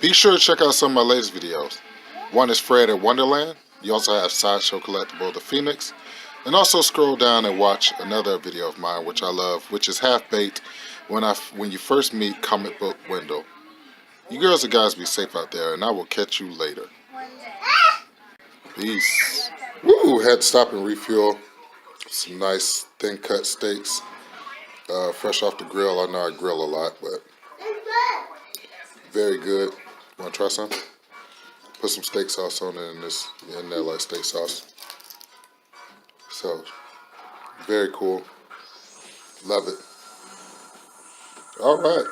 Be sure to check out some of my latest videos. One is Fred at Wonderland. You also have Sideshow Collectible The Phoenix. And also scroll down and watch another video of mine which I love, which is Half Baked when you first meet Comic Book Wendell. You girls and guys be safe out there, and I will catch you later. Peace. Woo! Had to stop and refuel some nice thin cut steaks, fresh off the grill. I know I grill a lot, but very good. Want to try some? Put some steak sauce on it in there like steak sauce. So very cool. Love it. All right.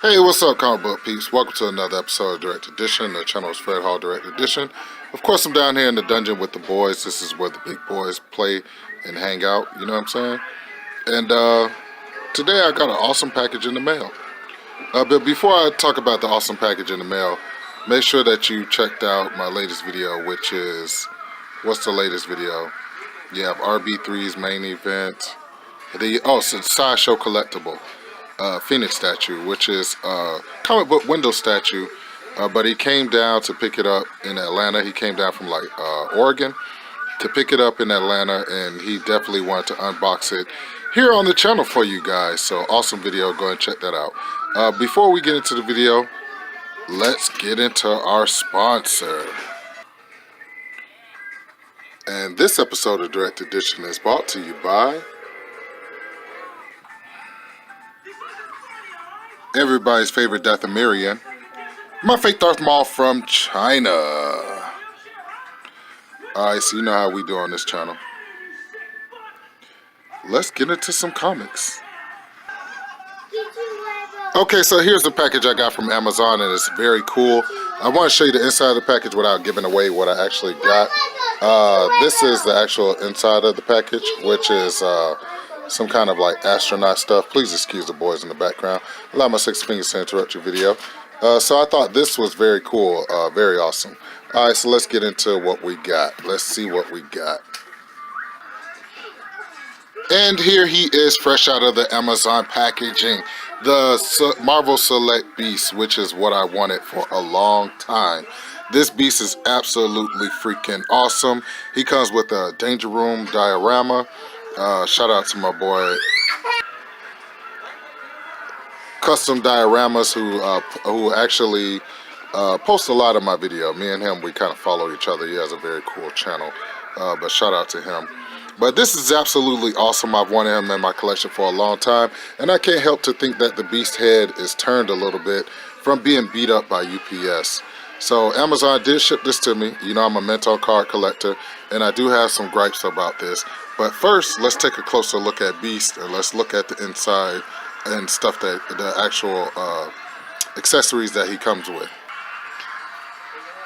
Hey, what's up, comic book peeps? Welcome to another episode of Direct Edition. The channel is Fred Hall Direct Edition. Of course, I'm down here in the dungeon with the boys. This is where the big boys play and hang out. You know what I'm saying? And today I got an awesome package in the mail. But before I talk about the awesome package in the mail, make sure that you checked out my latest video, which is, what's the latest video? You have RB3's main event. It's a Sideshow Collectible. Phoenix statue, which is Comic Book Wendell statue, but he came down to pick it up in Atlanta. He came down from like Oregon to pick it up in Atlanta, and he definitely wanted to unbox it here on the channel for you guys. So awesome video. Go and check that out. Before we get into the video, let's get into our sponsor. And this episode of Direct Edition is brought to you by everybody's favorite Dathomirian, my fake Darth Maul from China. Alright, so you know how we do on this channel. Let's get into some comics. Okay, so here's the package I got from Amazon, and it's very cool. I want to show you the inside of the package without giving away what I actually got. This is the actual inside of the package, which is some kind of like astronaut stuff. Please excuse the boys in the background. Allow my 6 fingers to interrupt your video. So I thought this was very cool, very awesome. Alright, so let's get into what we got. Let's see what we got. And here he is, fresh out of the Amazon packaging. The Marvel Select Beast, which is what I wanted for a long time. This beast is absolutely freaking awesome. He comes with a Danger Room diorama. Shout out to my boy Custom Dioramas, who actually posts a lot of my video. Me and him, we kind of follow each other. He has a very cool channel, but shout out to him. But this is absolutely awesome. I've wanted him in my collection for a long time, and I can't help to think that the beast head is turned a little bit from being beat up by UPS. So Amazon did ship this to me. You know, I'm a Mental card collector, and I do have some gripes about this. But first, let's take a closer look at Beast, and let's look at the inside and stuff, that the actual accessories that he comes with.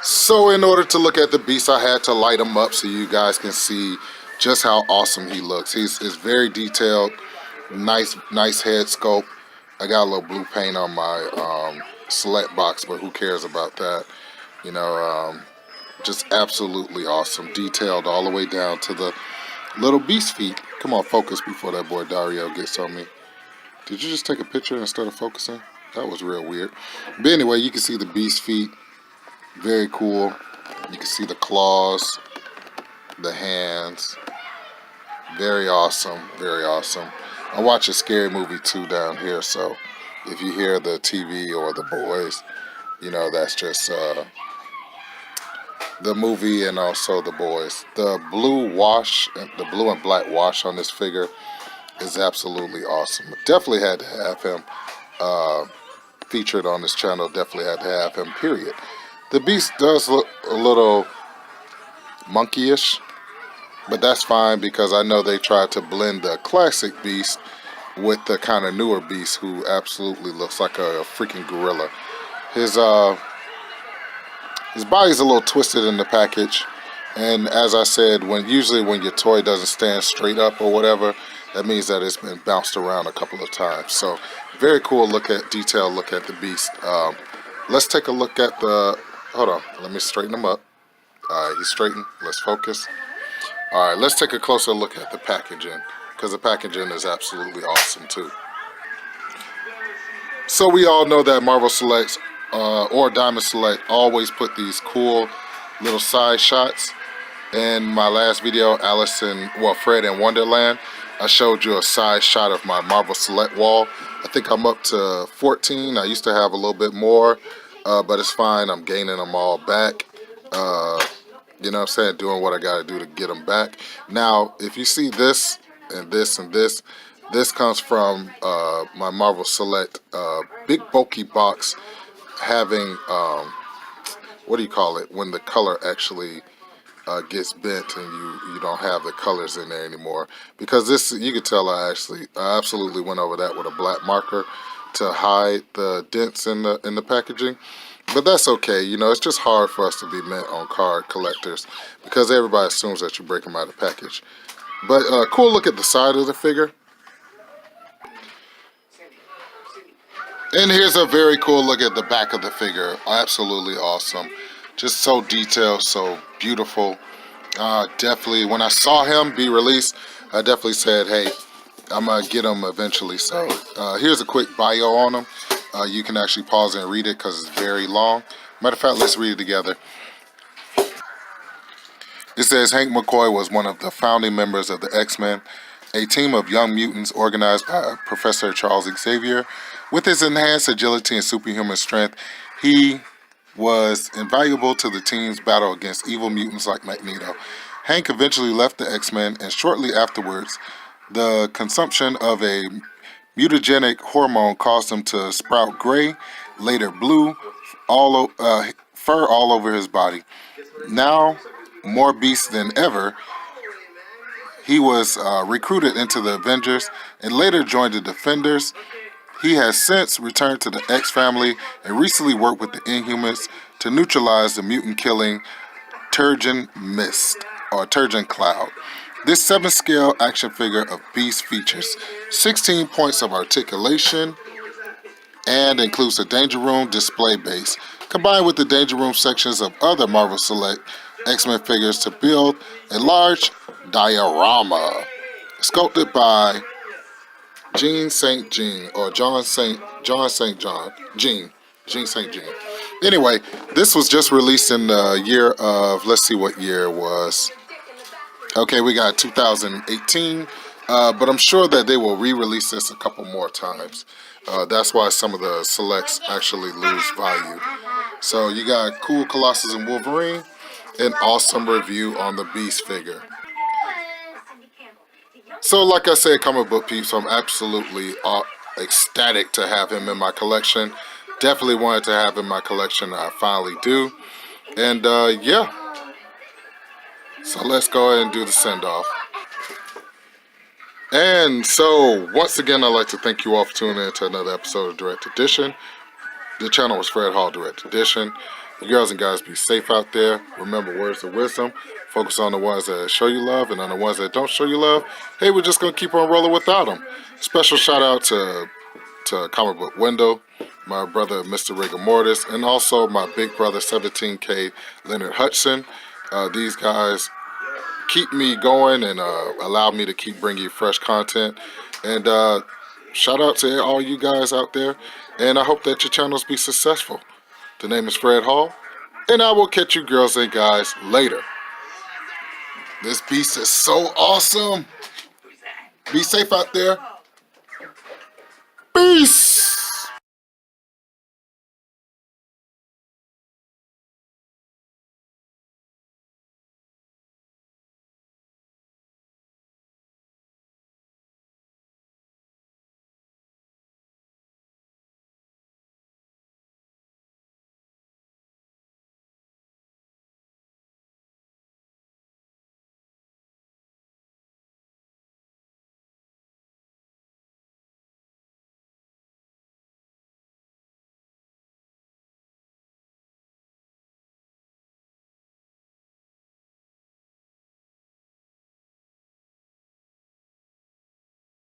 So in order to look at the Beast, I had to light him up so you guys can see just how awesome he looks. He's very detailed, nice head sculpt. I got a little blue paint on my select box, but who cares about that? You know, just absolutely awesome, detailed all the way down to the little beast feet. Come on, focus before that boy Dario gets on me. Did you just take a picture instead of focusing? That was real weird. But anyway, you can see the beast feet. Very cool. You can see the claws, the hands. Very awesome, very awesome. I watch a Scary Movie 2 down here, so if you hear the TV or the boys, you know, that's just the movie and also the boys. The blue wash, the blue and black wash on this figure is absolutely awesome. Definitely had to have him featured on this channel. Definitely had to have him, period. The beast does look a little monkeyish, but that's fine because I know they tried to blend the classic beast with the kind of newer beast who absolutely looks like a freaking gorilla. His body's a little twisted in the package, and as I said, usually when your toy doesn't stand straight up or whatever, that means that it's been bounced around a couple of times. So very cool detailed look at the beast. Let's take a look at hold on, let me straighten him up. Alright, he's straightened. Let's focus. Alright, let's take a closer look at the packaging. because the packaging is absolutely awesome too. So we all know that Marvel Selects or Diamond Select always put these cool little side shots. In my last video, Fred in Wonderland, I showed you a side shot of my Marvel Select wall. I think I'm up to 14. I used to have a little bit more, but it's fine. I'm gaining them all back. You know what I'm saying? Doing what I got to do to get them back. Now, if you see this and this and this comes from my Marvel Select big bulky box having, what do you call it, when the color actually gets bent and you don't have the colors in there anymore. Because this, you can tell I absolutely went over that with a black marker to hide the dents in the packaging. But that's okay, you know, it's just hard for us to be met on card collectors because everybody assumes that you break them out of the package. But cool look at the side of the figure. And here's a very cool look at the back of the figure. Absolutely awesome. Just so detailed, so beautiful. Definitely, when I saw him be released, I definitely said, hey, I'm going to get him eventually. So here's a quick bio on him. You can actually pause and read it because it's very long. Matter of fact, let's read it together. It says, Hank McCoy was one of the founding members of the X-Men, a team of young mutants organized by Professor Charles Xavier. With his enhanced agility and superhuman strength, he was invaluable to the team's battle against evil mutants like Magneto. Hank eventually left the X-Men, and shortly afterwards, the consumption of a mutagenic hormone caused him to sprout gray, later blue, fur all over his body. Now, more beast than ever, he was recruited into the Avengers and later joined the Defenders. He has since returned to the X family and recently worked with the Inhumans to neutralize the mutant-killing Turgid Mist, or Turgid Cloud. This 7-scale action figure of Beast features 16 points of articulation and includes a Danger Room display base, combined with the Danger Room sections of other Marvel Select X-Men figures to build a large diorama. Sculpted by Jean St. Jean, or Jean St. Jean St. Jean. Anyway, this was just released in the year of, let's see what year it was. Okay, we got 2018, but I'm sure that they will re-release this a couple more times. That's why some of the selects actually lose value. So you got cool Colossus and Wolverine, an awesome review on the Beast figure. So like I said, comic book peeps, I'm absolutely ecstatic to have him in my collection. Definitely wanted to have him in my collection. I finally do. And yeah. So let's go ahead and do the send-off. And so, once again, I'd like to thank you all for tuning in to another episode of Direct Edition. The channel was Fred Hall Direct Edition. You girls and guys be safe out there. Remember words of wisdom. Focus on the ones that show you love, and on the ones that don't show you love, hey, we're just going to keep on rolling without them. Special shout out to Comic Book Window, my brother Mr. Rigor Mortis, and also my big brother 17K Leonard Hudson. These guys keep me going and allow me to keep bringing you fresh content. And shout out to all you guys out there, and I hope that your channels be successful. The name is Fred Hall, and I will catch you girls and guys later. This beast is so awesome. Be safe out there. Peace.